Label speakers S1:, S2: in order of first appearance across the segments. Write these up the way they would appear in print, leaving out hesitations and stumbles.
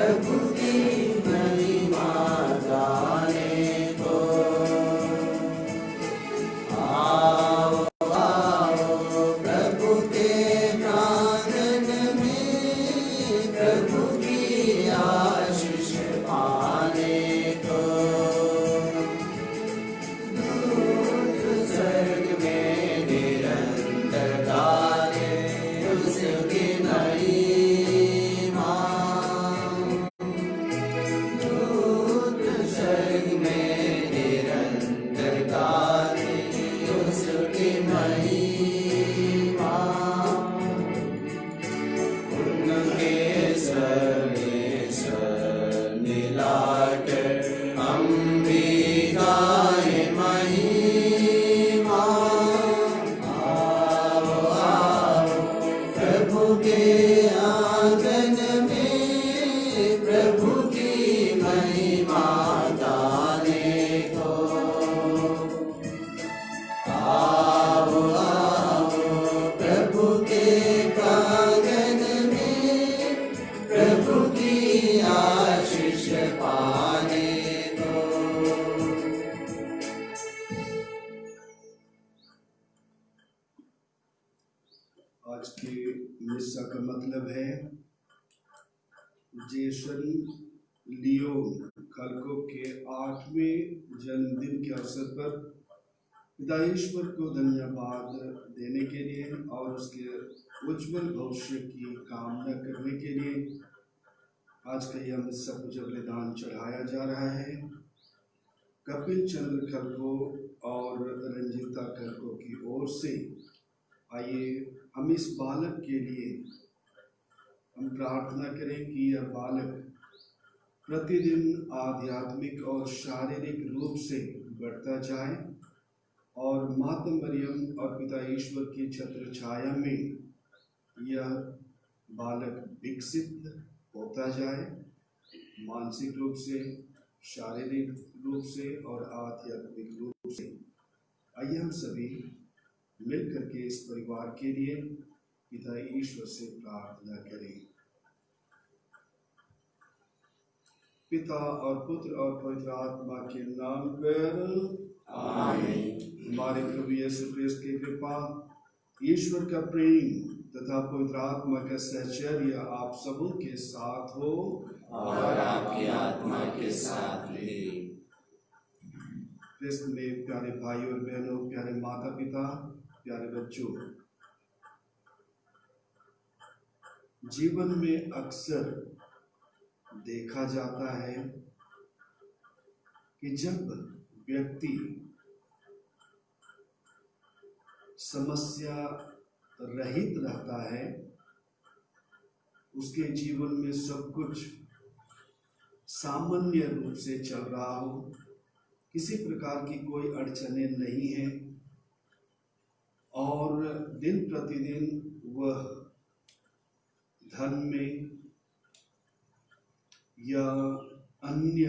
S1: प्रभु की महिमा गाने को। आओ आओ प्रभु के प्रांगण में, प्रभु की आशीष पाने को। दूत स्वर्ग में निरंतर गाए उसकी महिमा। दूत स्वर्ग में निरंतर गाए उसकी महिमा। उनके स्वर में स्वर मिलाकर हम भी गाए महिमा। आओ आओ प्रभु के आंगन में, प्रभु की महिमा गाने को। आओ आओ प्रभु के प्रांगण में, प्रभु की आशीष पाने को।
S2: आज के मिस्सा का मतलब है जेसन लियो खलको के 8वें जन्मदिन के अवसर पर पिता ईश्वर को धन्यवाद देने के लिए और उसके उज्जवल भविष्य की कामना करने के लिए आज का यह मिस्सा पूजा बलिदान चढ़ाया जा रहा है। कपिल चंद्र खलको और रंजिता खलको की ओर से आइए हम इस बालक के लिए हम प्रार्थना करें कि यह बालक प्रतिदिन आध्यात्मिक और शारीरिक रूप से बढ़ता जाए और माता मरियम और पिता ईश्वर की छत्र छाया में यह बालक विकसित होता जाए, मानसिक रूप से, शारीरिक रूप से और आध्यात्मिक रूप से। आइए हम सभी मिलकर के इस परिवार के लिए पिता ईश्वर से प्रार्थना करें। पिता और पुत्र और पवित्र आत्मा के नाम पर आमीन। हमारे प्रभु यीशु क्रिस्त की कृपा, ईश्वर का प्रेम तथा पवित्र आत्मा का सहचर्य आप सबों के साथ हो
S1: और आपकी आत्मा के साथ भी।
S2: क्रिस्त में प्यारे भाई और बहनों, प्यारे माता पिता, प्यारे बच्चों, जीवन में अक्सर देखा जाता है कि जब व्यक्ति समस्या रहित रहता है, उसके जीवन में सब कुछ सामान्य रूप से चल रहा हो, किसी प्रकार की कोई अड़चने नहीं है और दिन प्रतिदिन वह धन में या अन्य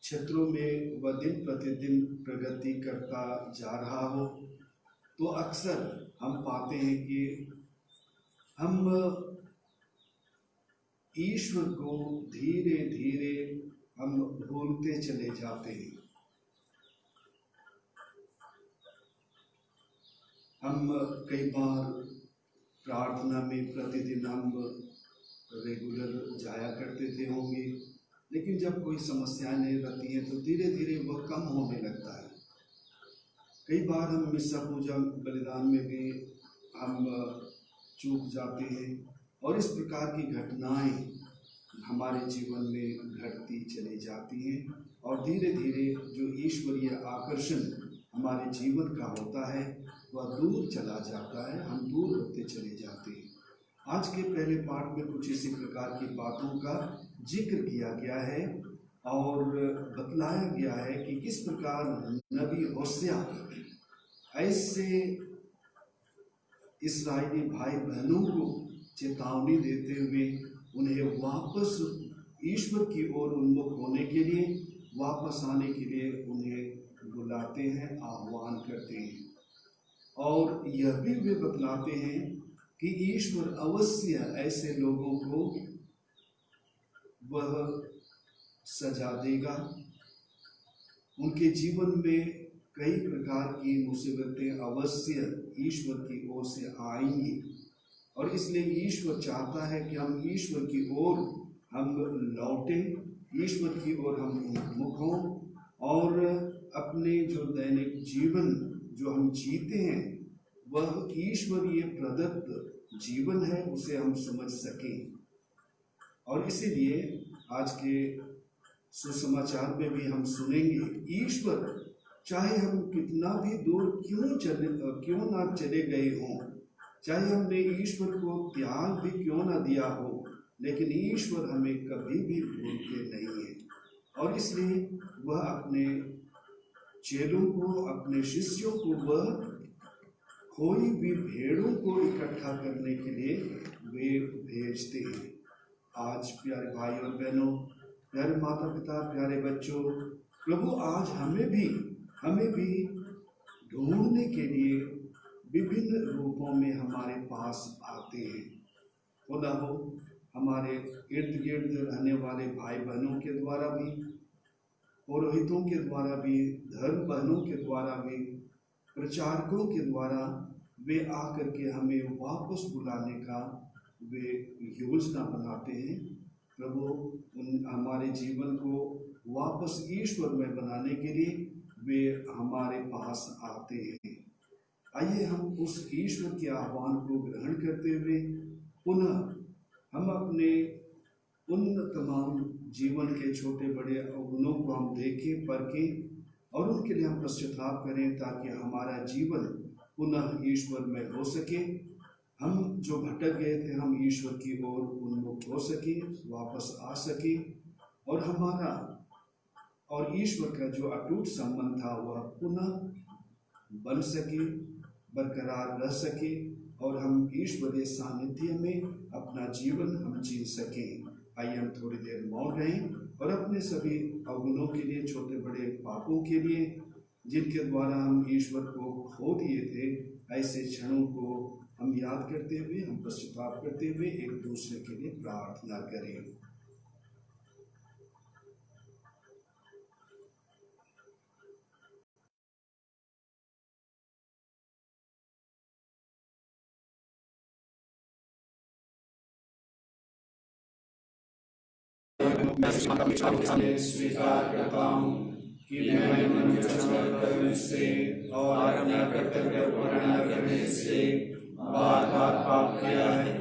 S2: क्षेत्रों में वह दिन प्रतिदिन प्रगति करता जा रहा हो, तो अक्सर हम पाते हैं कि हम ईश्वर को धीरे धीरे हम भूलते चले जाते हैं। हम कई बार प्रार्थना में प्रतिदिन हम रेगुलर जाया करते थे होंगे, लेकिन जब कोई समस्याएं नहीं रहती हैं तो धीरे धीरे वह कम होने लगता है। कई बार हम मिस्सा पूजा बलिदान में भी हम चूक जाते हैं और इस प्रकार की घटनाएं हमारे जीवन में घटती चली जाती हैं और धीरे धीरे जो ईश्वरीय आकर्षण हमारे जीवन का होता है वह दूर चला जाता है, हम दूर होते चले जाते हैं। आज के पहले पाठ में कुछ इसी प्रकार की बातों का जिक्र किया गया है और बतलाया गया है कि किस प्रकार नबी होसिया ऐसे इस्राएली भाई बहनों को चेतावनी देते हुए उन्हें वापस ईश्वर की ओर उन्मुख होने के लिए, वापस आने के लिए उन्हें बुलाते हैं, आह्वान करते हैं और यह भी वे बतलाते हैं कि ईश्वर अवश्य ऐसे लोगों को वह सजा देगा। उनके जीवन में कई प्रकार की मुसीबतें अवश्य ईश्वर की ओर से आएंगी और इसलिए ईश्वर चाहता है कि हम ईश्वर की ओर हम लौटें, ईश्वर की ओर हम उन्मुख हों और अपने जो दैनिक जीवन जो हम जीते हैं वह ईश्वरीय प्रदत्त जीवन है, उसे हम समझ सकें। और इसीलिए आज के सुसमाचार में भी हम सुनेंगे, ईश्वर चाहे हम कितना भी दूर क्यों ना चले गए हों, चाहे हमने ईश्वर को त्याग भी क्यों ना दिया हो, लेकिन ईश्वर हमें कभी भी भूलते नहीं है। और इसलिए वह अपने चेलों को, अपने शिष्यों को वह कोई भी भेड़ों को इकट्ठा करने के लिए वे भेजते हैं। आज प्यारे भाई और बहनों, प्यारे माता पिता, प्यारे बच्चों, प्रभु आज हमें भी ढूंढने के लिए विभिन्न रूपों में हमारे पास आते हैं। खुदा हो हमारे इर्द गिर्द रहने वाले भाई बहनों के द्वारा भी, पुरोहितों के द्वारा भी, धर्म बहनों के द्वारा भी, प्रचारकों के द्वारा वे आकर के हमें वापस बुलाने का वे योजना बनाते हैं। प्रभु उन हमारे जीवन को वापस ईश्वर में बनाने के लिए वे हमारे पास आते हैं। आइए हम उस ईश्वर के आह्वान को ग्रहण करते हुए पुनः हम अपने उन तमाम जीवन के छोटे बड़े अवगुणों को हम देखें, परखें और उनके लिए हम पश्चाताप करें ताकि हमारा जीवन पुनः ईश्वर में हो सके। हम जो भटक गए थे हम ईश्वर की ओर उन्मुख हो सके, वापस आ सके और हमारा और ईश्वर का जो अटूट संबंध था वह पुनः बन सके, बरकरार रह सके और हम ईश्वरीय सानिध्य में अपना जीवन हम जी सकें। आइए हम थोड़ी देर मौन रहें और अपने सभी अवगुणों के लिए, छोटे बड़े पापों के लिए जिनके द्वारा हम ईश्वर को खो दिए थे, ऐसे क्षणों को हम याद करते हुए, हम पश्चाताप करते हुए एक दूसरे के लिए प्रार्थना करें।
S1: मैं स्वीकार करता हूँ कि मैं मन करने से और अपना कर्तव्य पूरा न करने से बार बार पाप किया है।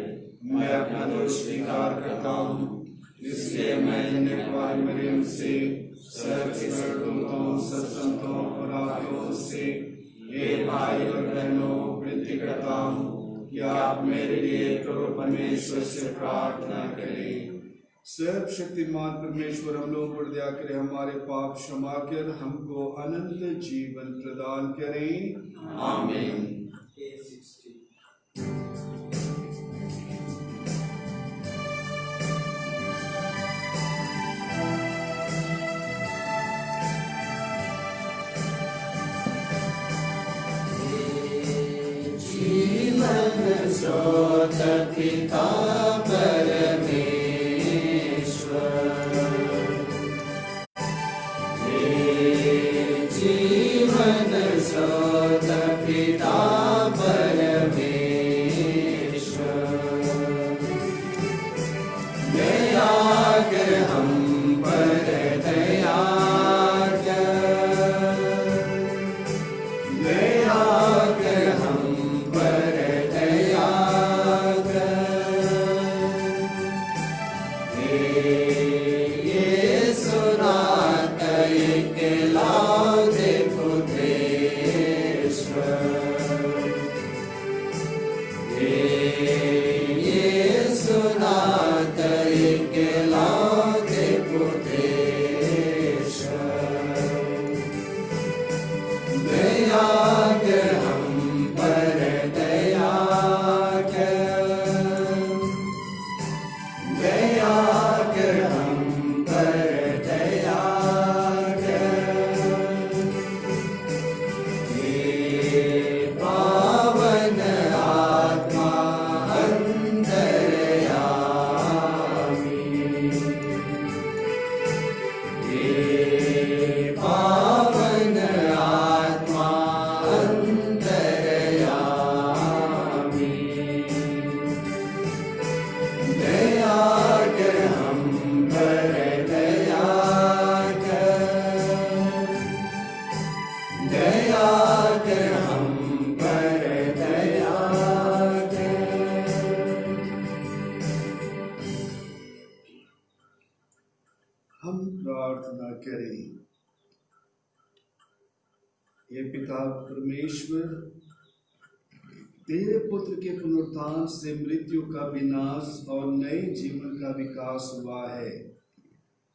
S1: मैं अपना दोष स्वीकार करता हूँ, इसलिए मैं मरियम से, दूतों, सत्संतों और आत्माओं से हे भाई और बहनों विनती करता हूँ कि आप मेरे लिए प्रभु परमेश्वर से प्रार्थना करें।
S2: सर्वशक्तिमान परमेश्वर हम लोगों पर दया करें, हमारे पाप क्षमा कर हमको अनंत जीवन प्रदान करें।
S1: आमीन। जीवन स्रोत पिता
S2: हम प्रार्थना करें। हे पिता परमेश्वर, तेरे पुत्र के पुनरुत्थान से मृत्यु का विनाश और नए जीवन का विकास हुआ है।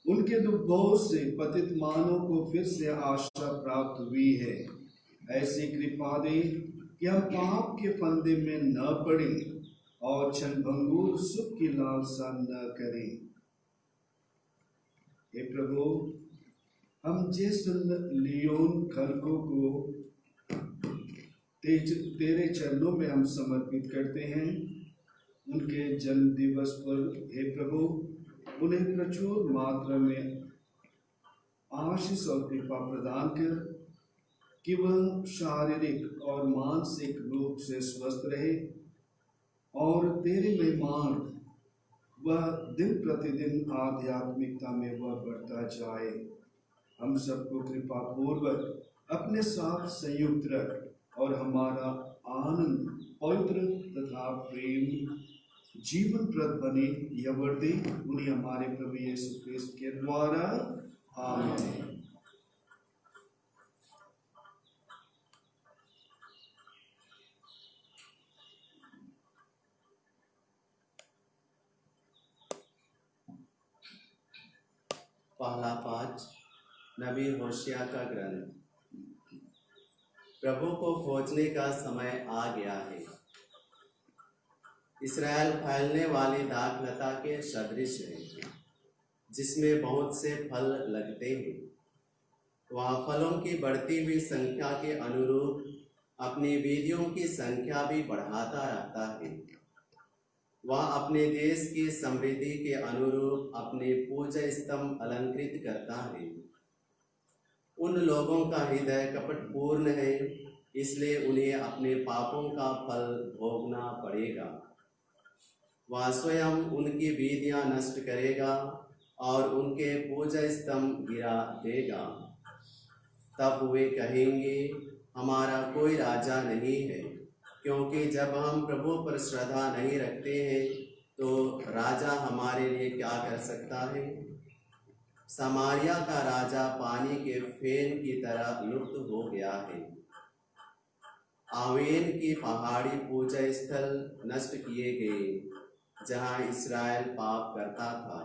S2: उनके दुखभोग से पतित मानव को फिर से आशा प्राप्त हुई है। ऐसी कृपा दे कि हम पाप के फंदे में न पड़े और क्षणभंगुर सुख की लालसा न करें। हे प्रभु, हम जेसन लियोन खलको को तेरे चरणों में हम समर्पित करते हैं। उनके जन्म दिवस पर हे प्रभु, उन्हें प्रचुर मात्रा में आशीष और कृपा प्रदान कर कि वह शारीरिक और मानसिक रूप से स्वस्थ रहे और तेरे मेहमान वह दिन प्रतिदिन आध्यात्मिकता में वह बढ़ता जाए। हम सबको कृपा पूर्वक अपने साथ संयुक्त रख और हमारा आनंद पवित्र तथा प्रेम जीवन प्रद बने। यह वर्दी उन्हें हमारे प्रभु यीशु क्रिस्त के द्वारा आमीन।
S3: पहला पाठ नबी होशिया का ग्रंथ। प्रभु को खोजने का समय आ गया है। इस्राएल फैलने वाली दाखलता के सदृश है, जिसमें बहुत से फल लगते हैं। वह फलों की बढ़ती हुई संख्या के अनुरूप अपनी वीधियों की संख्या भी बढ़ाता रहता है। वह अपने देश की समृद्धि के अनुरूप अपने पूजा स्तंभ अलंकृत करता है। उन लोगों का हृदय कपटपूर्ण है, इसलिए उन्हें अपने पापों का फल भोगना पड़ेगा। वह स्वयं उनकी वीधियां नष्ट करेगा और उनके पूजा स्तंभ गिरा देगा। तब वे कहेंगे, हमारा कोई राजा नहीं है, क्योंकि जब हम प्रभु पर श्रद्धा नहीं रखते हैं तो राजा हमारे लिए क्या कर सकता है। समारिया का राजा पानी के फेन की तरह लुप्त हो गया है। आवेन की पहाड़ी पूजा स्थल नष्ट किए गए, जहाँ इस्राएल पाप करता था।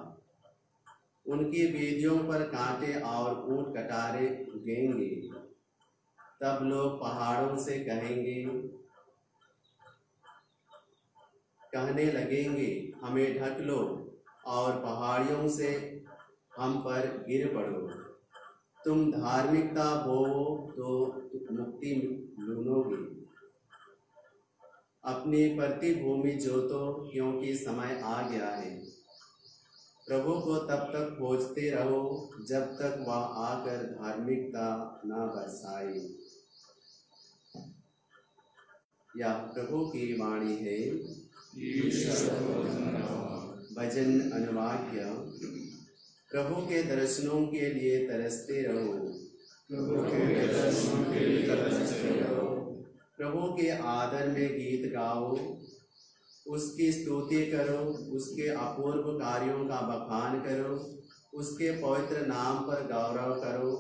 S3: उनकी वीधियों पर कांटे और ऊंट कटारे उगेंगे। तब लोग पहाड़ों से कहने लगेंगे, हमें ढक लो, और पहाड़ियों से हम पर गिर पड़ो। तुम धार्मिकता बोओ तो मुक्ति लूनोगे। अपनी प्रतिभूमि जोतो, क्योंकि समय आ गया है। प्रभु को तब तक खोजते रहो जब तक वह आकर धार्मिकता न बरसाए। यह प्रभु की वाणी है। भजन अनुवाक्य। प्रभु के दर्शनों के लिए तरसते रहो।
S1: प्रभु के दर्शनों के लिए तरसते रहो।
S3: प्रभु के आदर में गीत गाओ, उसकी स्तुति करो, उसके अपूर्व कार्यों का बखान करो, उसके पवित्र नाम पर गौरव करो।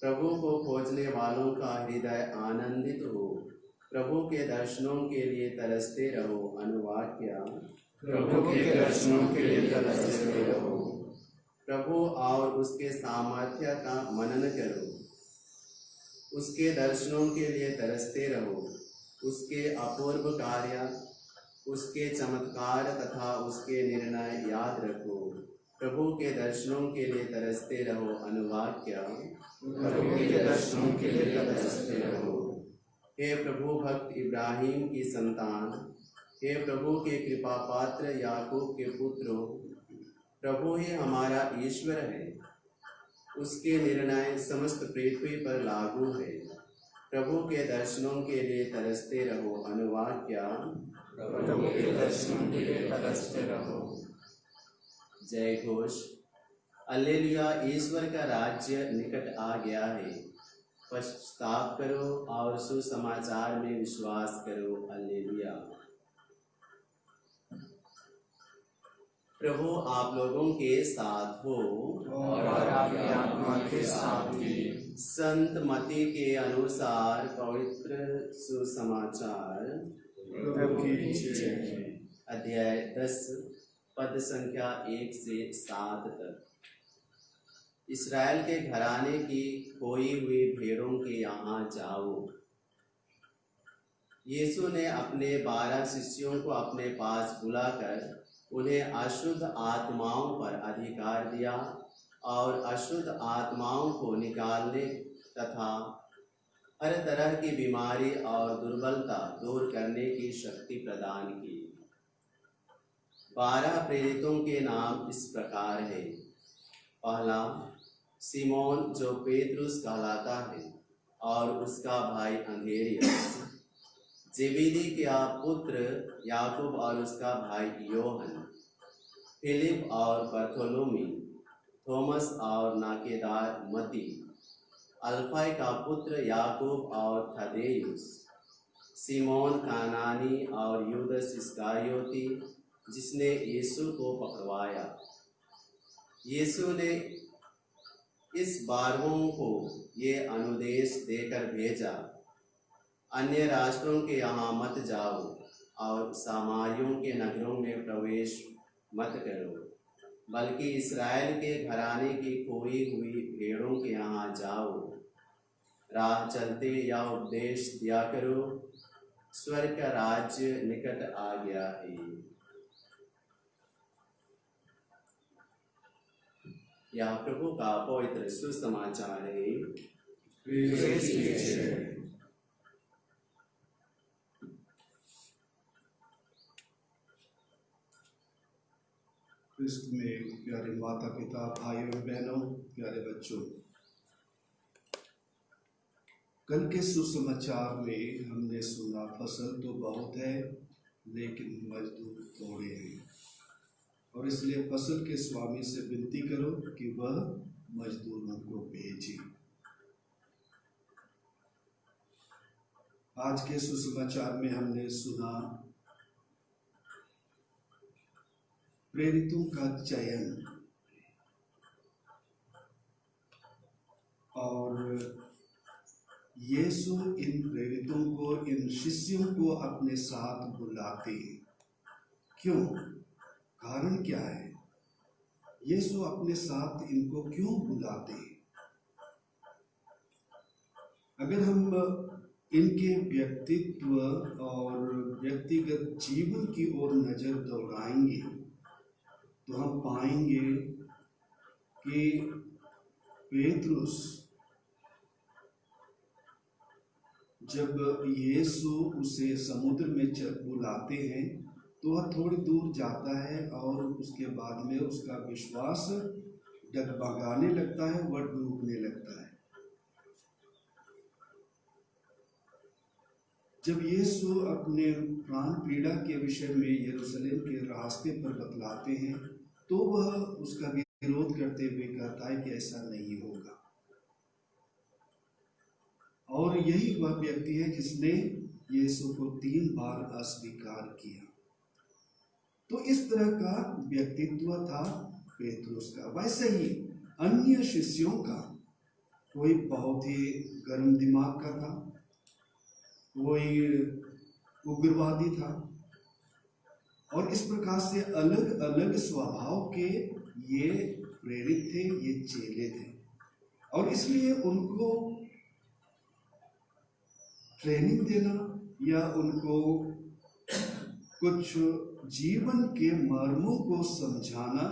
S3: प्रभु को खोजने वालों का हृदय आनंदित हो। प्रभु के दर्शनों के लिए तरसते रहो। अनुवाक्य।
S1: प्रभु के दर्शनों के लिए तरसते रहो।
S3: प्रभु और उसके सामर्थ्य का मनन करो। उसके दर्शनों के लिए तरसते रहो। उसके अपूर्व कार्य, उसके चमत्कार तथा उसके निर्णय याद रखो। प्रभु के दर्शनों के लिए तरसते रहो। अनुवाक्य।
S1: प्रभु के दर्शनों के लिए तरसते रहो।
S3: हे प्रभु भक्त इब्राहिम की संतान, हे प्रभु के कृपा पात्र याकूब के पुत्रों, प्रभु ही हमारा ईश्वर है। उसके निर्णय समस्त पृथ्वी पर लागू है। प्रभु के दर्शनों के लिए तरसते रहो। अनुवाक्य।
S1: प्रभु के दर्शनों के लिए तरसते रहो।
S3: जय घोष। alleluia। ईश्वर का राज्य निकट आ गया है। पश्चाताप करो और सुसमाचार में विश्वास करो। alleluia। प्रभु आप लोगों के साथ हो।
S1: और आपकी आत्मा के साथ भी।
S3: संत मती के अनुसार पवित्र सुसमाचार।
S1: प्रभु की जय।
S3: अध्याय 10 पद संख्या 1 से 7 तक। इस्राएल के घराने की खोई हुई भेड़ों के यहाँ जाओ। यीशु ने अपने 12 शिष्यों को अपने पास बुलाकर उन्हें अशुद्ध आत्माओं पर अधिकार दिया और अशुद्ध आत्माओं को निकालने तथा हर तरह की बीमारी और दुर्बलता दूर करने की शक्ति प्रदान की। 12 प्रेरितों के नाम इस प्रकार है। पहला, सिमोन जो पेतरुस कहलाता है और उसका भाई अंद्रियास, जेबेदी का पुत्र याकूब और उसका भाई योहन, फिलिप और बरथोलोमी, थॉमस और नाकेदार मती, अल्फाई का पुत्र याकूब और थदेयुस, सिमोन कानानी और यूदस इस्करियोती जिसने यीशु को पकड़वाया। यीशु ने इस 12 को ये अनुदेश देकर भेजा, अन्य राष्ट्रों के यहाँ मत जाओ और सामारियों के नगरों में प्रवेश मत करो, बल्कि इस्राएल के घराने की खोई हुई भेड़ों के यहाँ जाओ। राह चलते यह उपदेश दिया करो, स्वर्ग का राज्य निकट आ गया है। यह प्रभु का पवित्र सुसमाचार है।
S1: प्रेज कीजिए।
S2: क्रिस्त में प्यारे माता पिता, भाइयों बहनों, प्यारे बच्चों, कल के सुसमाचार में हमने सुना फसल तो बहुत है लेकिन मजदूर थोड़े हैं, और इसलिए फसल के स्वामी से विनती करो कि वह मजदूरों को भेजे। आज के सुसमाचार में हमने सुना प्रेरितों का चयन, और यीशु इन प्रेरितों को, इन शिष्यों को अपने साथ बुलाते हैं। क्यों? कारण क्या है? यीशु अपने साथ इनको क्यों बुलाते हैं? अगर हम इनके व्यक्तित्व और व्यक्तिगत जीवन की ओर नजर दौड़ाएंगे तो हम पाएंगे कि पेतरुस जब यीशु उसे समुद्र में बुलाते हैं तो वह थोड़ी दूर जाता है और उसके बाद में उसका विश्वास डगमगाने लगता है, वह डूबने लगता है। जब यीशु अपने प्राण पीड़ा के विषय में यरूशलेम के रास्ते पर बतलाते हैं तो वह उसका विरोध करते हुए कहता है कि ऐसा नहीं होगा। और यही वह व्यक्ति है जिसने यीशु को 3 बार अस्वीकार किया। तो इस तरह का व्यक्तित्व था पेतरुस का। वैसे ही अन्य शिष्यों का, कोई बहुत ही गर्म दिमाग का था, कोई उग्रवादी था, और इस प्रकार से अलग अलग स्वभाव के ये प्रेरित थे, ये चेले थे, और इसलिए उनको ट्रेनिंग देना या उनको कुछ जीवन के मर्मों को समझाना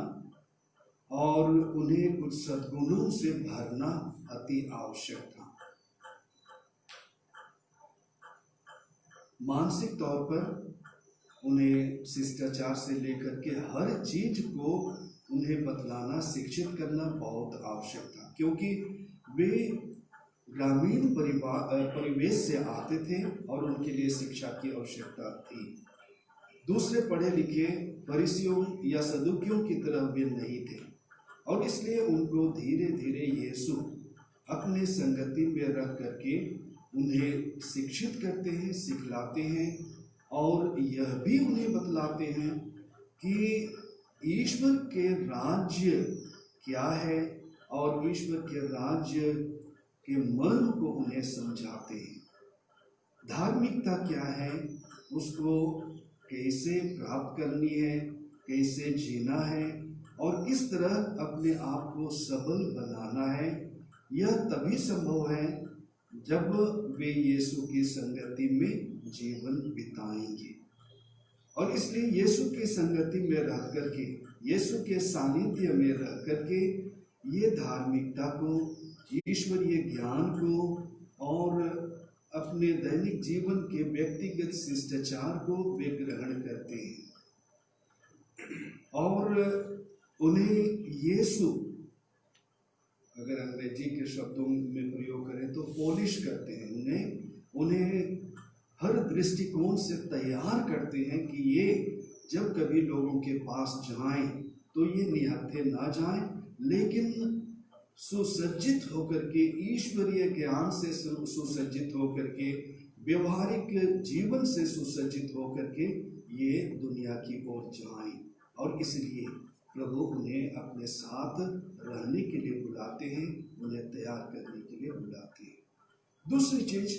S2: और उन्हें कुछ सद्गुणों से भरना अति आवश्यक था। मानसिक तौर पर उन्हें शिष्टाचार से लेकर के हर चीज को उन्हें बतलाना, शिक्षित करना बहुत आवश्यक था, क्योंकि वे ग्रामीण परिवेश से आते थे और उनके लिए शिक्षा की आवश्यकता थी। दूसरे पढ़े लिखे फरीसियों या सदूकियों की तरह वे नहीं थे, और इसलिए उनको धीरे धीरे यीशु अपने संगति में रख करके उन्हें शिक्षित करते हैं, सिखलाते हैं, और यह भी उन्हें बतलाते हैं कि ईश्वर के राज्य क्या है और ईश्वर के राज्य के मर्म को उन्हें समझाते हैं। धार्मिकता क्या है, उसको कैसे प्राप्त करनी है, कैसे जीना है और किस तरह अपने आप को सबल बनाना है। यह तभी संभव है जब वे यीशु की संगति में जीवन बिताएंगे। और इसलिए यीशु की संगति में रह करके, यीशु के सानिध्य में रह करके ये धार्मिकता को, ईश्वरीय ज्ञान को और अपने दैनिक जीवन के व्यक्तिगत शिष्टाचार को वे ग्रहण करते हैं और उन्हें यीशु, अगर अंग्रेजी के शब्दों में प्रयोग करें तो पॉलिश करते हैं, उन्हें हर दृष्टिकोण से तैयार करते हैं कि ये जब कभी लोगों के पास जाएं तो ये निहत्थे ना जाएं, लेकिन सुसज्जित होकर के, ईश्वरीय ज्ञान से सुसज्जित होकर के, व्यवहारिक जीवन से सुसज्जित होकर के ये दुनिया की ओर जाएं। और इसलिए प्रभु उन्हें अपने साथ रहने के लिए बुलाते हैं, उन्हें तैयार करने के लिए बुलाते हैं। दूसरी चीज,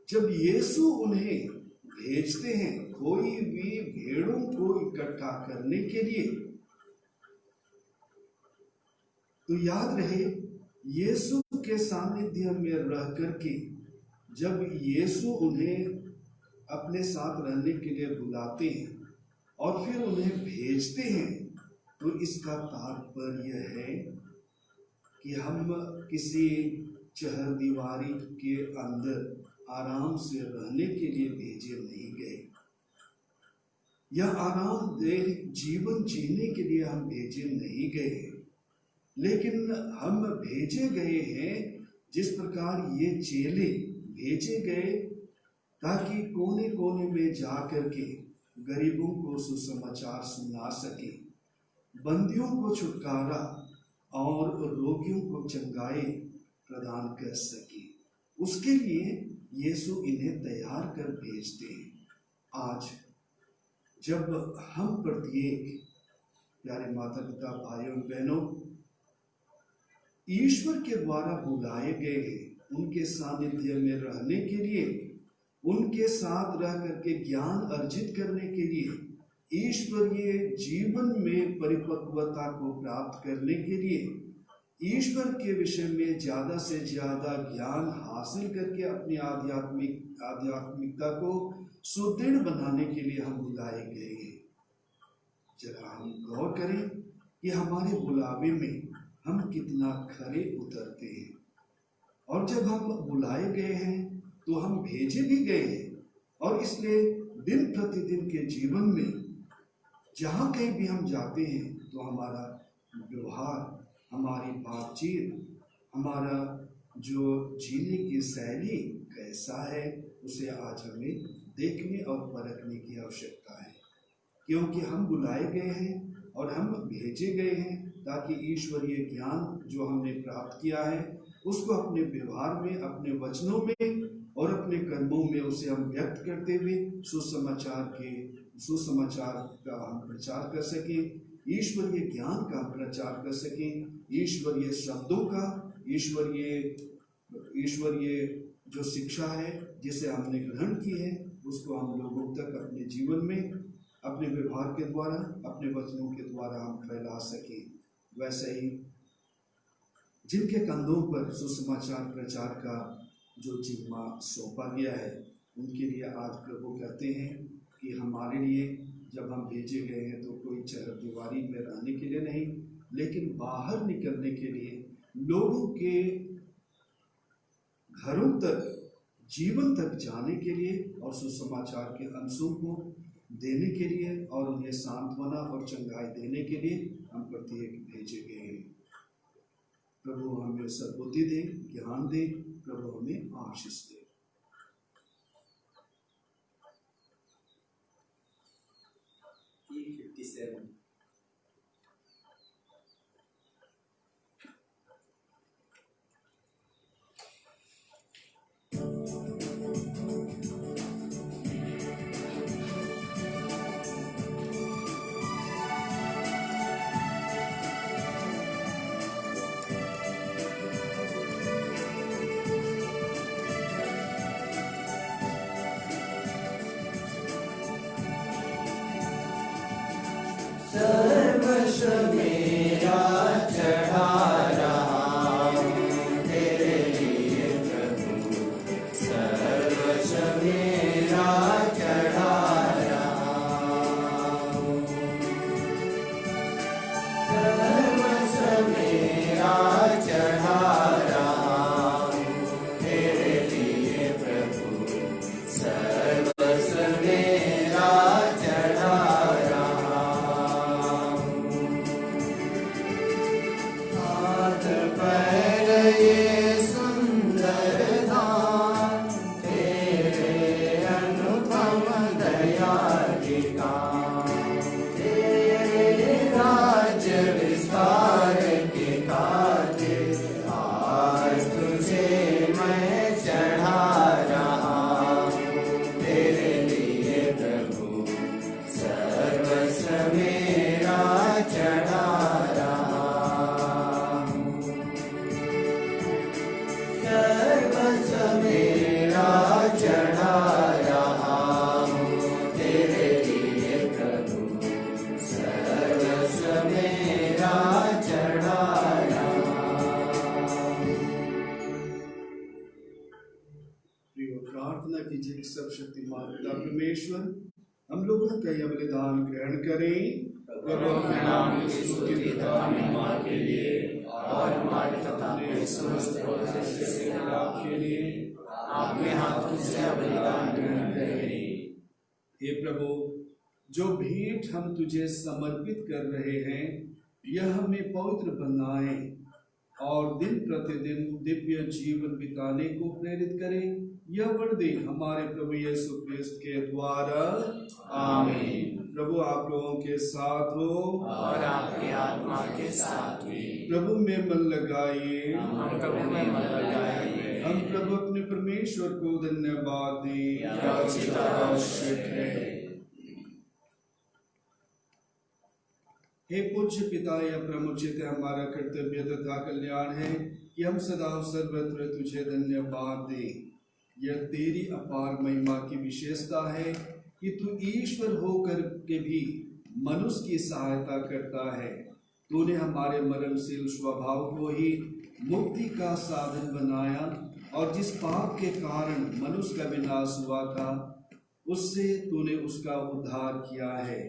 S2: जब यीशु उन्हें भेजते हैं कोई भी भेड़ों को इकट्ठा करने के लिए, तो याद रहे यीशु के सानिध्य में रह करके जब यीशु उन्हें अपने साथ रहने के लिए बुलाते हैं और फिर उन्हें भेजते हैं, तो इसका तात्पर्य है कि हम किसी चहरदीवारी के अंदर आराम से रहने के लिए भेजे नहीं गए, या आरामदेह जीवन जीने के लिए हम भेजे नहीं गए, लेकिन हम भेजे गए हैं जिस प्रकार ये चेले भेजे गए ताकि कोने कोने में जा करके गरीबों को सुसमाचार सुना सके, बंदियों को छुटकारा और रोगियों को चंगाई प्रदान कर सके। उसके लिए यीशु इन्हें तैयार कर भेजते हैं। आज जब हम प्रत्येक प्यारे माता पिता भाइयों बहनों ईश्वर के द्वारा बुलाए गए हैं, उनके सानिध्य में रहने के लिए, उनके साथ रह करके ज्ञान अर्जित करने के लिए, ईश्वरीय जीवन में परिपक्वता को प्राप्त करने के लिए, ईश्वर के विषय में ज्यादा से ज्यादा ज्ञान हासिल करके अपनी आध्यात्मिकता को सुदृढ़ बनाने के लिए हम बुलाए गए हैं। जरा हम गौर करें कि हमारे बुलावे में हम कितना खरे उतरते हैं, और जब हम बुलाए गए हैं तो हम भेजे भी गए हैं। और इसलिए दिन प्रतिदिन के जीवन में जहाँ कहीं भी हम जाते हैं तो हमारा व्यवहार, हमारी बातचीत, हमारा जो जीने की शैली कैसा है, उसे आज हमें देखने और परखने की आवश्यकता है, क्योंकि हम बुलाए गए हैं और हम भेजे गए हैं ताकि ईश्वरीय ज्ञान जो हमने प्राप्त किया है उसको अपने व्यवहार में, अपने वचनों में और अपने कर्मों में उसे हम व्यक्त करते हुए सुसमाचार का हम प्रचार कर सकें, ईश्वरीय ज्ञान का प्रचार कर सकें, ईश्वरीय शब्दों का, ईश्वरीय जो शिक्षा है जिसे हमने ग्रहण की है उसको हम लोगों तक अपने जीवन में, अपने व्यवहार के द्वारा, अपने वचनों के द्वारा हम फैला सकें। वैसे ही जिनके कंधों पर सुसमाचार प्रचार का जो जिम्मा सौंपा गया है, उनके लिए आज प्रभु कहते हैं कि हमारे लिए जब हम भेजे गए हैं तो कोई चरदीवारी में रहने के लिए नहीं, लेकिन बाहर निकलने के लिए, लोगों के घरों तक, जीवन तक जाने के लिए और सुसमाचार के अंशों को देने के लिए और उन्हें सांत्वना और चंगाई देने के लिए हम प्रत्येक भेजे गए हैं। प्रभु हमें सद्बुद्धि दे, ज्ञान दे, प्रभु हमें आशीष दे।
S3: E57 मेरा चढ़ा रहा हूँ तेरे लिए प्रभु, सर्वस्व मेरा चढ़ा रहा हूँ, सर्वस्व मेरा चढ़ा रहा हूँ तेरे लिए प्रभु, सर्वस्व मेरा चढ़ा रहा हूँ। हाथ पैर ये सुंदर दान, तेरे अनुपम दया के काम, तेरे राज्य विस्तार के खातिर आज तुझे मैं चढ़ा रहा हूँ तेरे लिए प्रभु, सर्वस्व मेरा चढ़ा रहा हूँ, सर्वस्व मेरा चढ़ा रहा हूँ तेरे लिए प्रभु, सर्वस्व मेरा चढ़ा रहा हूँ।
S2: प्रियो, प्रार्थना कीजिए कि सर्वशक्तिमान पिता परमेश्वर हम लोगों का यह बलिदान ग्रहण करें।
S1: प्रभु अपने नाम की स्तुति तथा महिमा के लिए और हमारे तथा अपने समस्त प्रोजेक्ट के लाभ के लिए अपने हाथों से बलिदान ग्रहण करें।
S2: हे प्रभु, जो भेंट हम तुझे समर्पित कर रहे हैं यह हमें पवित्र बनाए और दिन प्रतिदिन दिव्य जीवन बिताने को प्रेरित करें। यह वर दे हमारे प्रभु यीशु क्रिस्त के द्वारा,
S1: आमीन।
S2: प्रभु आप लोगों के साथ हो
S1: और आपके आत्मा के साथ भी।
S2: प्रभु में मन लगाइए,
S1: हम प्रभु में मन लगाएंगे।
S2: हम प्रभु अपने परमेश्वर को धन्यवाद दें।
S1: यह उचित और आवश्यक है।
S2: हे पूज्य पिता, यह प्रमुचित है हमारा कर्तव्य तथा कल्याण है कि हम सदा सर्वत्र तुझे धन्यवाद दें। यह तेरी अपार महिमा की विशेषता है कि तू ईश्वर होकर के भी मनुष्य की सहायता करता है। तूने हमारे मरणशील स्वभाव को ही मुक्ति का साधन बनाया और जिस पाप के कारण मनुष्य का विनाश हुआ था उससे तूने उसका उद्धार किया है।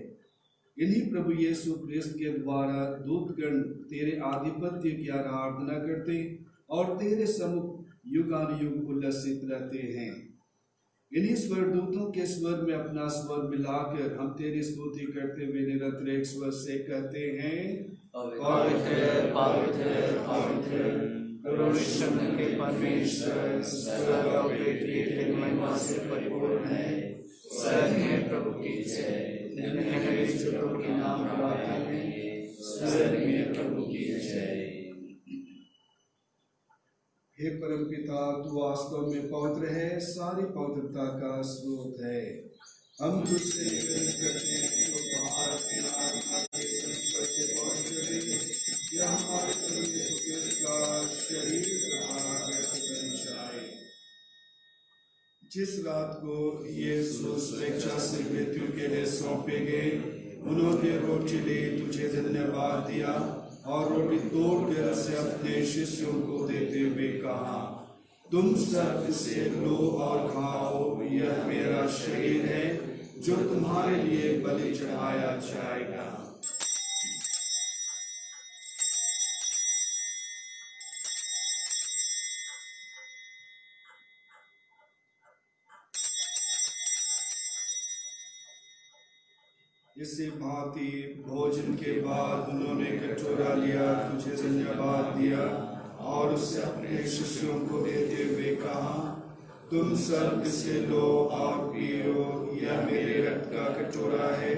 S2: इन्हीं प्रभु यीशु क्रिस्त के द्वारा दूतगण तेरे आधिपत्य की आराधना करते और तेरे सम्मुख युगानुयुग उल्लसित रहते हैं। इन्हीं स्वर दूतों के स्वर में अपना स्वर मिलाकर हम तेरी स्तुति करते हुए निरंतर एक स्वर से कहते हैं,
S1: पवित्र पवित्र पवित्र प्रभु शब्द के परमेश्वर स्वर्ग और पृथ्वी तेरी महिमा से परिपूर्ण है। स्वर्ग में प्रभु की जय, जो प्रभु के नाम गवाते हैं। स्वर्ग में प्रभु की जय।
S2: हे परम पिता, तू वास्तव में पवित्र है, सारी पवित्रता का स्रोत है। हम तुझसे निवेदन करते हैं कि वो पहाड़ के आत्मा के संस्पर्श से पवित्र करे, या हमारे प्रभु यीशु क्रिस्त का शरीर तथा रक्त बन जाए। जिस रात को यीशु स्वेच्छा से मृत्यु के लिए सौंपे गए, उन्होंने रोटी ली, तुझे धन्यवाद दिया और रोटी तोड़कर उसे अपने शिष्यों को देते हुए कहा, तुम सब इसे लो और खाओ, यह मेरा शरीर है जो तुम्हारे लिए बलि चढ़ाया जाएगा। इसी भांति भोजन के बाद उन्होंने कटोरा लिया, तुझे धन्यवाद दिया और उसे अपने शिष्यों को देते हुए कहा, तुम सब इसे लो और पियो, यह मेरे रक्त का कटोरा है,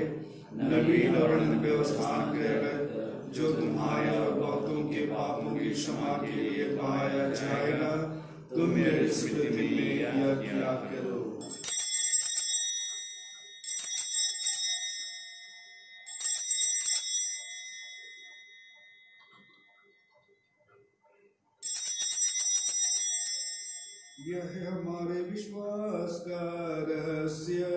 S2: नवीन और अनंत व्यवस्था के रक्त, जो तुम्हारे और बहुतों के पापों की क्षमा के लिए बहाया जाएगा। तुम मेरे स्मृति में यह किया करो। यह है हमारे विश्वास का रहस्य।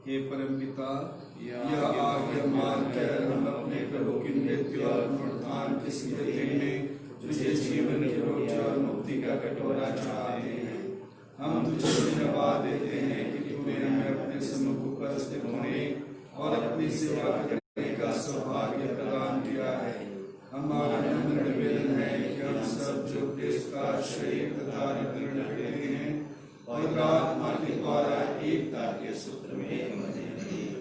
S2: हे परमपिता, यह आज्ञा मानकर हम अपने प्रभु की मृत्यु और पुनरुत्थान की स्मृति में तुझे जीवन की रोटी और मुक्ति का कटोरा चाहते हैं। हम तुझे धन्यवाद देते हैं कि तूने हमें अपने सम्मुख उपस्थित होने और अपनी सेवा करने का सौभाग्य प्रदान किया है। हमारा नम्र निवेदन है कि हम सब जो क्रिस्त का शरीर तथा रक्त करते हैं और आत्मा के द्वारा एकता के सूत्र में बंधे रहें।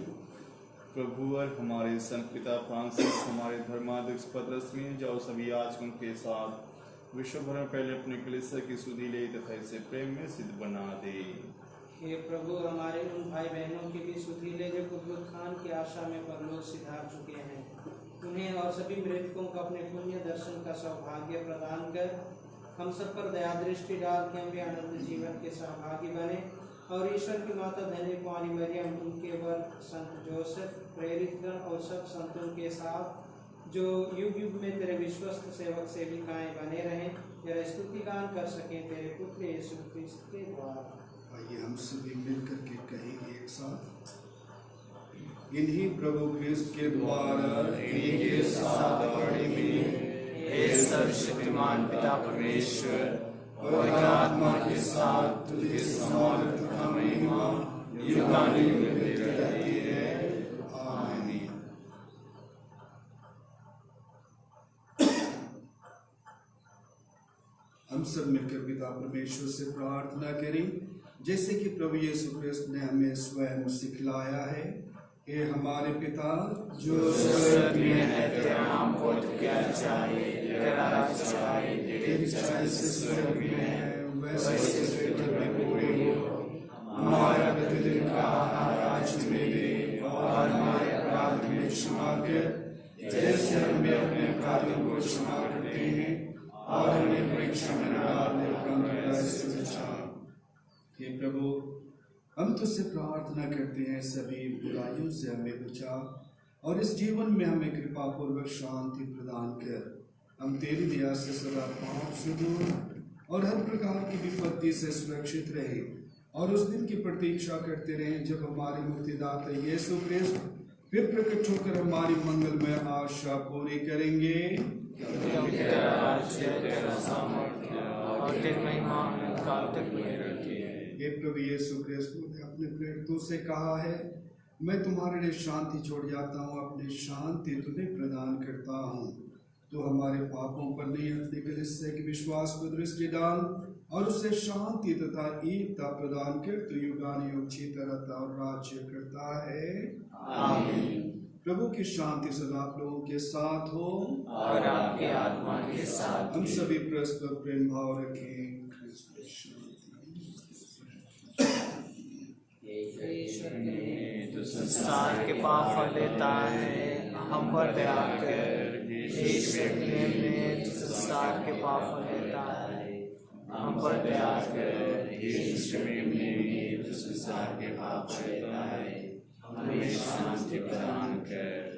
S1: प्रभु और हमारे संत पिता फ्रांसिस, हमारे धर्माध्यक्ष पतरस में जाओ सभी याजकों के साथ विश्व भर में पहले अपने कलीसिया की सुधि ले तथा इसे प्रेम में सिद्ध बना दे।
S4: हे प्रभु, हमारे उन भाई बहनों की भी सुधि ले जो पुनरुत्थान की आशा में परलोक सिधार चुके हैं। उन्हें और सभी मृतकों को अपने पुण्य दर्शन का सौभाग्य प्रदान कर हम सब पर दया दृष्टि डाल के हम भी अनंत जीवन के सहभागी बने और ईश्वर की माता धन्य कुमारी मरियम, उनके वर संत जोसेफ, प्रेरित गण और सब संतों के साथ जो युग युग में तेरे विश्वस्त सेवक सेविकाएं बने रहें, तेरा स्तुति गान कर सकें तेरे पुत्र यीशु क्रिस्त के द्वारा।
S2: आइए हम सभी मिलकर के कहेंगे एक साथ, इन्हीं प्रभु क्रिस्त के द्वारा, इन्हीं के साथ और इन्हीं में, हे सर्वशक्तिमान पिता परमेश्वर और आत्मा के साथ तुझे समानता तथा महिमा युगानुयुग मिलती रहती है। आमीन। हम सब मिलकर पिता परमेश्वर से प्रार्थना करें, जैसे कि प्रभु यीशु क्रिस्त ने हमें स्वयं सिखलाया है। हे हमारे पिता जो स्वर्ग में है, तेरा नाम पूज्य जाए, तेरा राज्य आए, तेरी इच्छा जैसे स्वर्ग में है वैसे पृथ्वी में पूरी हो। हमारा प्रतिदिन का आहार आज हमें दे और हमारे अपराध में क्षमा कर, जैसे हम भी अपने अपराधियों को क्षमा करते हैं, और हमें परीक्षा में न डालने से बचा। हे प्रभु, हम तुझसे प्रार्थना करते हैं, सभी बुराइयों से हमें बचा और इस जीवन में हमें कृपा पूर्वक शांति प्रदान कर। हम तेरी दया से सदा पाप से दूर और हर प्रकार की विपत्ति से सुरक्षित रहे और उस दिन की प्रतीक्षा करते रहे जब हमारे मुक्तिदाता यीशु क्रिस्त फिर प्रकट होकर हमारी मंगलमय आशा पूरी करेंगे। हे प्रभु यीशु क्रिस्त ने अपने प्रेरितों से कहा है, मैं तुम्हारे लिए शांति छोड़ जाता हूँ, अपनी शांति तुम्हें प्रदान करता हूँ। तो हमारे पापों पर नहीं, अपने कलीसिया के विश्वास पर दृष्टि डाल और उसे शांति तथा एकता प्रदान कर तो युगानुयुग जीता रहता और राज्य करता है। आमीन। प्रभु की शांति सदा आप लोगों के साथ हो
S4: और आपके आत्मा के साथ।
S2: हम सभी परस्पर प्रेम भाव रखें।
S4: तो संसार के पाप हर लेता है, हम पर दया कर। ईश्वर प्रेम में संसार के पाप हर लेता है, हम पर दया कर। ईश्वर प्रेम में संसार के पाप हर लेता है, हमें शांति प्रदान कर।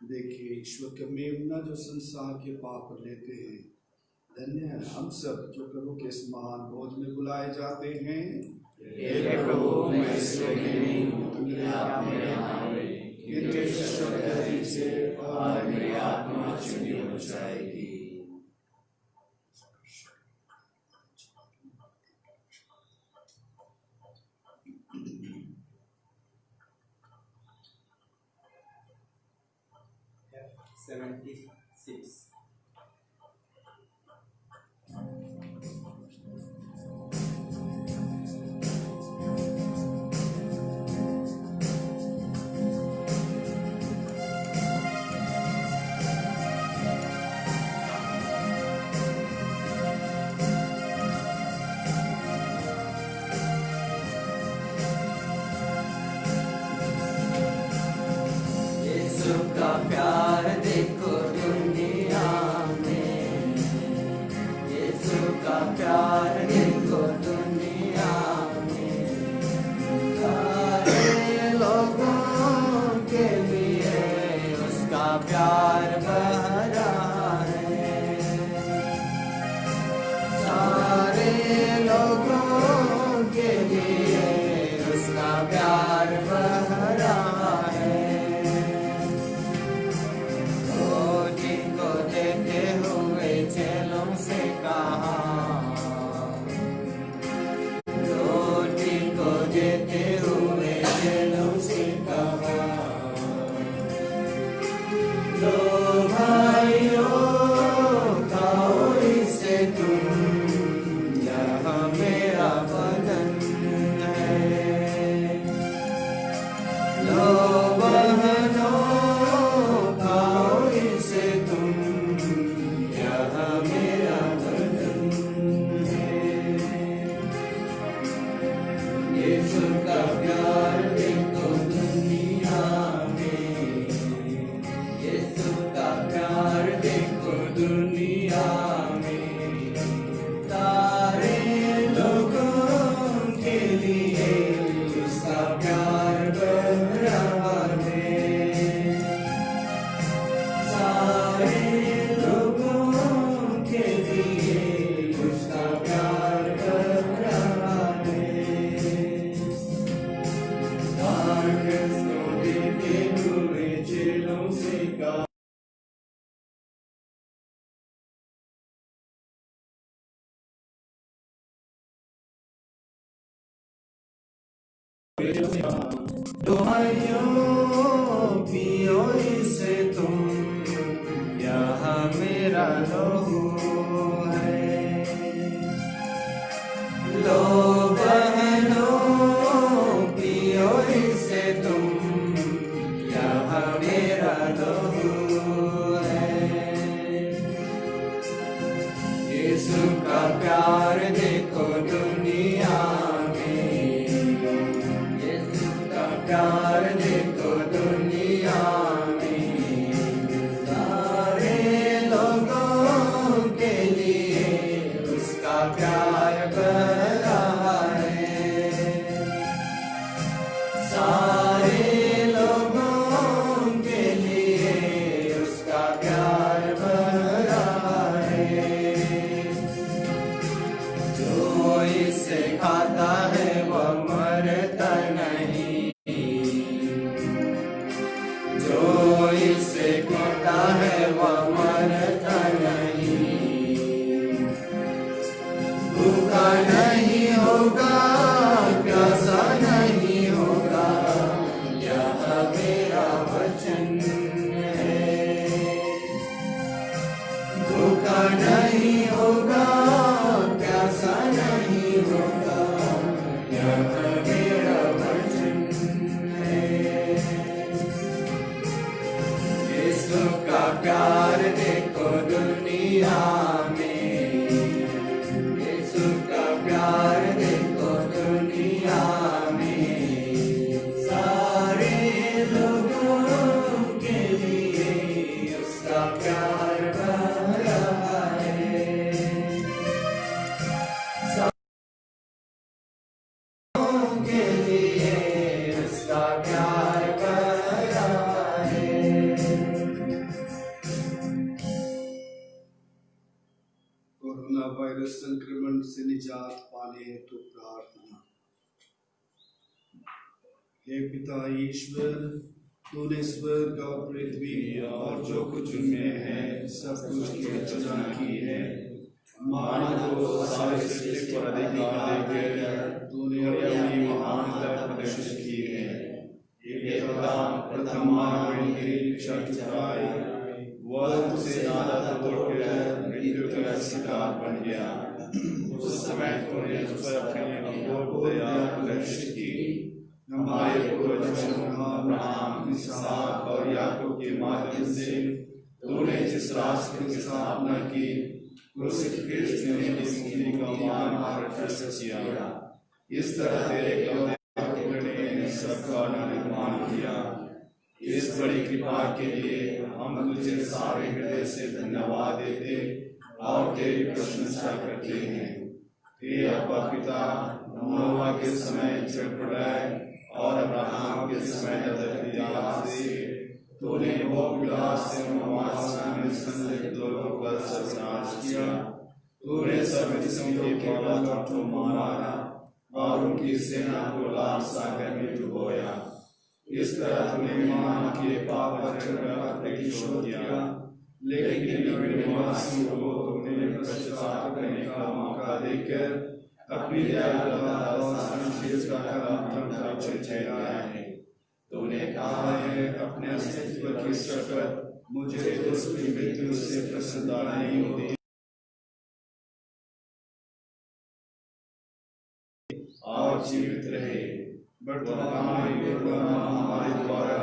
S2: देखिए, ईश्वर के मेमना जो संसार के पाप लेते हैं। धन्य है हम सब जो प्रभु के इस महान भोज में बुलाए जाते हैं।
S4: हे प्रभु, मैं इसलिए नहीं हूँ, तुम आप मेरे यहाँ आए,
S2: तेरे शब्द से और
S4: मेरी आत्मा चुनी हो जाएगी।
S5: का प्यार देखो दुनिया में, यीशु का प्यार देखो दुनिया में, सारे लोगों के लिए प्यार बह रहा है, सारे लोगों के लिए उसका प्यार बह रहा है। रोटी को देते हुए चेलों से कहा, रोटी को देते हुए चेलों से कहा, लो भाइयों खाओ इसे तुम, यह मेरा बदन है। लो बहनों खाओ इसे तुम, यह मेरा बदन है। यीशु का प्यार देखो दुनिया में, यीशु का प्यार देखो दुनिया में, सारे लोगों के लिए उसका प्यार बह रहा है, सारे लोगों के लिए उसका प्यार बह रहा है। कागज को देते हुए चेलों से कहा, भाइयों पियो इसे तुम, यह मेरा लहू है। लो बहनों पियो इसे तुम, यह मेरा लहू है। यीशु का प्यार देखो दुनिया में, यीशु का प्यार देखो दुनिया में, सारे लोगों के लिए उसका प्यार बह रहा है, सारे लोगों के लिए उसका प्यार बह रहा है। जो इसे खाता है वह मरता नहीं, जो इसे खाता है वह मरता नहीं, भूखा नहीं होगा, प्यासा नहीं होगा, यह मेरा वचन है। भूखा नहीं होगा, प्यासा नहीं होगा, यह मेरा वचन है। यीशु का प्यार देखो दुनिया में, यीशु का प्यार देखो दुनिया में, सारे लोगों के लिए उसका प्यार बह रहा है, सबों के लिए उसका प्यार बह रहा है।
S2: कोरोना वायरस संक्रमण से निजात पाने हेतु प्रार्थना। हे पिता ईश्वर, तूने स्वर्ग और पृथ्वी और जो कुछ उनमें है सब कुछ की रचना की है। मानव को सारे सृष्टि पर अधिकार देकर तूने अपनी महानता प्रदर्शित की है। ये पिता प्रथम मानव की इच्छा चुकाई, वह तुझसे ज्यादा तोड़कर मृत्यु का शिकार बन गया। उस समय तूने उस पर अपनी अपूर्व दया प्रदर्शित की। हमारे पूर्वजों अब्राहम, इसहाक और याकूब के माध्यम से तूने जिस राष्ट्र की स्थापना की, उस कृष्ण ने मुक्ति का मान प्रदर्शित किया। इस तरह तेरे ने सबका निर्माण किया। इस बड़ी कृपा के लिए हम तुझे सारे हृदय से धन्यवाद देते और तेरी प्रशंसा करते हैं। हे अब्बा पिता, नोआ के समय जल प्रलय और अब्राहम के समय धरती आग से तूने भोग विलास से वासना में संलिप्त लोगों का सर्वनाश किया। तूने सब किस्मों के बालकों को मारा और उनकी सेना को लाल सागर में डुबोया। इस तरह तूने मान के पाप प्रतिशोध किया, लेकिन निवासियों को तूने पश्चाताप करने का मौका देकर अपनी दयालुता और सहनशीलता का परिचय दिया है। तूने कहा है, अपने अस्तित्व की शपथ, मुझे उसकी मृत्यु से प्रसन्नता नहीं होती और जीवित रहे। वर्तमान हमारे द्वारा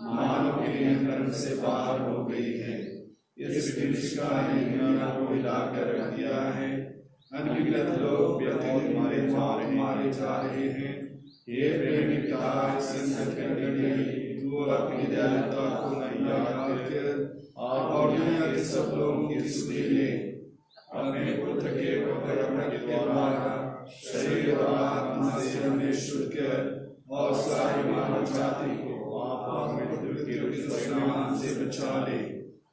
S2: मानव के नियंत्रण से बाहर हो गई है। इस विनिष्का ने दुनिया को हिलाकर रख दिया है। अनगिनत लोग प्रतिदिन मारे जा रहे हैं। हे प्रेमी पिता, संकट के लिए तू अपनी दयालुता को याद कर और दुनिया के सब लोगों की सुधि ले। अपने पुत्र के पवित्र के द्वारा शरीर और आत्मा से हमें शुद्ध कर और सारी मानव जाति को आप मृत्यु के दुष्परिणाम से बचा ले।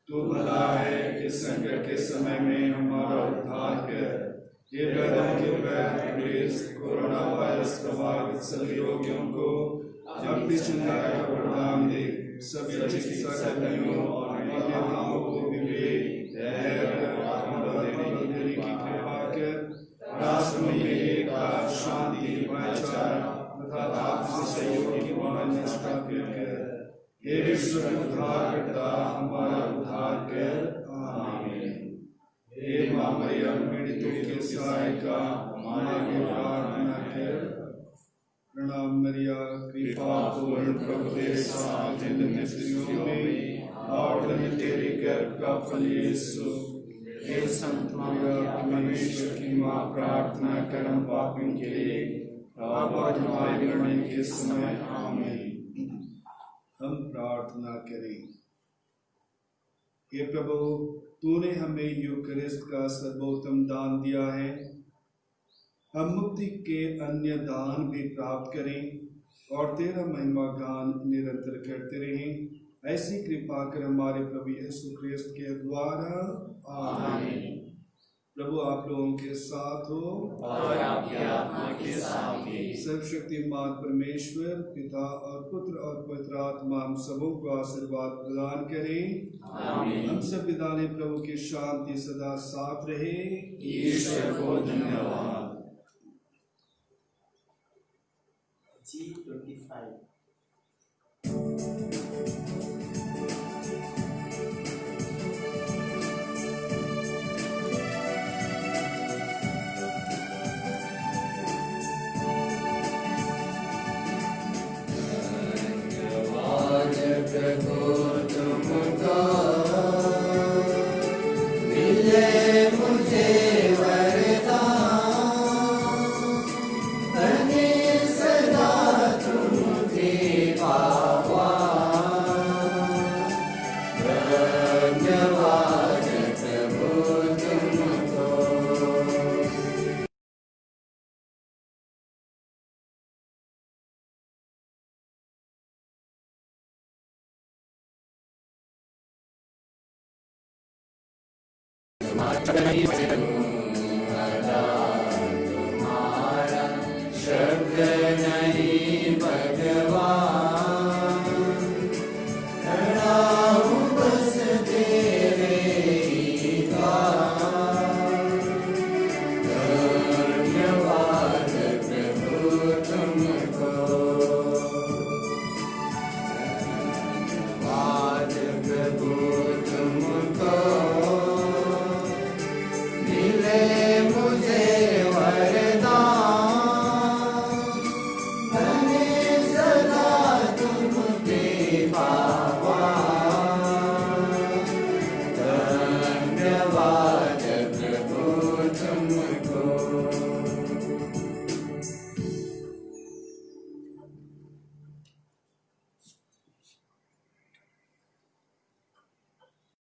S2: तू भला है कि संकट के समय में हमारा उद्धार कर। ये पैदा के वैश्विक कोरोना वायरस प्रभावित सभी रोगियों को अपनी चिंता का वरदान दे। सभी चिकित्सा कर्मियों और नेताओं को विवेक, धैर्य और आत्मबल देने की कृपा कर राष्ट्र में एकता, शांति, भाईचारा तथा आपसी सहयोग की भावना स्थापित कर। हे विश्व के उद्धारकर्ता, हमारा उद्धार कर। आमीन। हे माँ मरियम, पीड़ितों के सहायिका, हमारे लिए प्रार्थना कर। प्रणाम मरिया, कृपा पूर्ण, प्रभु तेरे साथ है, धन्य स्त्रियों में और धन्य तेरे गर्भ का फल यीशु। हे संत मरिया, परमेश्वर की माँ, प्रार्थना कर हम पापियों के लिए अब और हमारे मरने के समय। आमीन। हम प्रार्थना करें। हे प्रभु, तूने हमें यूकरिस्ट का सर्वोत्तम दान दिया है। हम मुक्ति के अन्य दान भी प्राप्त करें और तेरा महिमा गान निरंतर करते रहें। ऐसी कृपा कर हमारे प्रभु यीशु ख्रिस्त के द्वारा। आमीन। प्रभु आप लोगों के साथ हो
S1: और आपकी आत्मा के साथ भी।
S2: सर्वशक्तिमान परमेश्वर पिता और पुत्र और पवित्र आत्मा हम सबों को आशीर्वाद प्रदान करें।
S1: आमीन।
S2: हम सब विदा लें। प्रभु की शांति सदा साथ रहे।
S1: ईश्वर को धन्यवाद।
S3: G25
S1: तुम्हारा शब्द नहीं भगवान, प्रणाम बस तेरे ही द्वार। धन्यवाद प्रभु तुमको, धन्यवाद प्रभु